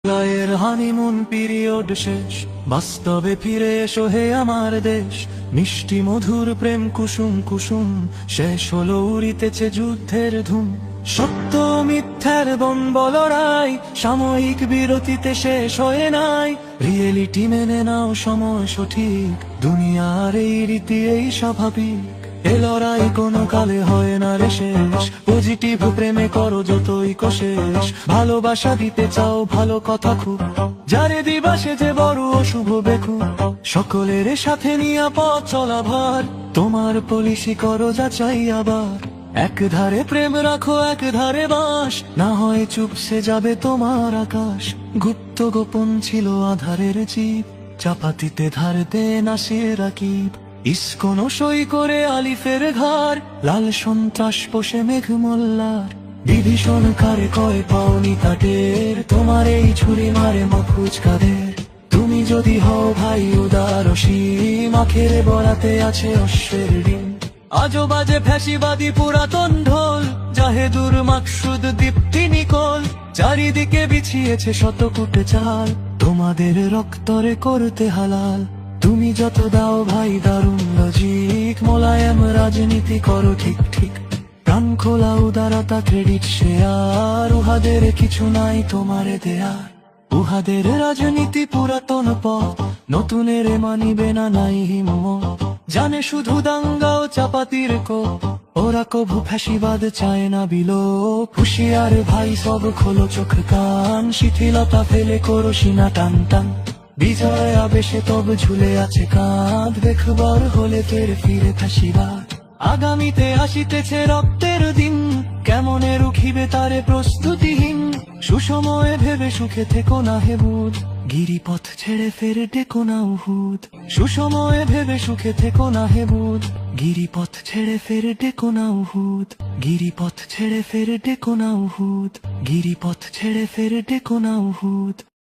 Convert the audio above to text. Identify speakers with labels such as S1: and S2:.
S1: লয়ের honeymoon period শেষ, বাস্তবে ফিরে এসো হে আমার দেশ। মিষ্টি মধুর প্রেম কুসুম কুসুম, শেষ হলো উড়িতেছে যুদ্ধের ধুম। সত্য মিথ্যার বলরাই সাময়িক বিরতিতে শেষ হয়ে নাই। রিয়েলিটি মেনে নাও, সময় সঠিক, দুনিয়ার এই রীতি এই স্বাভাবিক। এ লড়াই কোনো কালে হয় না রে শেষ, পজিটিভ প্রেমে করো যতই কোশেষ। ভালোবাসা দিতে চাও, ভালো কথা খুব, যারে দিবা সে যে বড় অশুভ বেকু। সকলের সাথে নিয়া পথ চলা ভার, তোমার পলিসি করো যাচাই আবার। এক ধারে প্রেম রাখো, এক ধারে বাস, না হয় চুপসে যাবে তোমার আকাশ। গুপ্ত গোপন ছিল আধারের জীব, চাপাতিতে ধার দেন আসে রাকিব। ইস্কন সই করে আলিফের ঘর, লাল সন্ত্রাস পোষে মেঘ মোল্লার। বিভীষণ কারে কয় পাওনি কাটের, তোমার এই ছুরি মারে মফুজ কাদের। তুমি যদি হও ভাই উদার অসীম, আখেরে বরাতে আছে অশ্বের ডিম। আজো বাজে ফ্যাসিবাদী পুরাতন ঢোল, জাহেদুর মাকসুদ দীপ্তি নিকল। চারিদিকে বিছিয়েছে শতকুটে চাল, তোমাদের রক্তরে করতে হালাল। তুমি যত দাও ভাই দারুণ লজিক, মোলায়েম রাজনীতি করো ঠিক ঠিক। প্রাণ খোলা উদারতা ক্রেডিট শেয়ার, উহাদের কিছু নাই তোমারে দেয়ার। উহাদের রাজনীতি পুরাতন পথ, নতুনের মানিবে না নাই হিম্মত। জানে শুধু দাঙ্গা ও চাপাতির কোপ, ওরা কভু ফ্যাসিবাদ চায় না বিলোপ। হুশিয়ার ভাই সব খোলো চোখ কান, শিথিলতা ফেলে করো সিনা টান টান। বিজয় আবেশে তব ঝুলে আছে কাঁধ, দেখবার হলে ফের ফিরে ফ্যাসিবাদ। আগামীতে আসিতেছে রক্তের দিন, কেমনে রুখিবে তারে প্রস্তুতিহীন। সুসময়ে ভেবে সুখে থেকো না হে বুধ, গিরিপথ ছেড়ে ফের ডেকো না উহুদ। সুসময়ে ভেবে সুখে থেকো না হে বুধ, গিরিপথ ছেড়ে ফের ডেকো না উহুদ। গিরিপথ ছেড়ে ফের ডেকো না উহুদ, গিরিপথ ছেড়ে ফের ডেকো না উহুদ।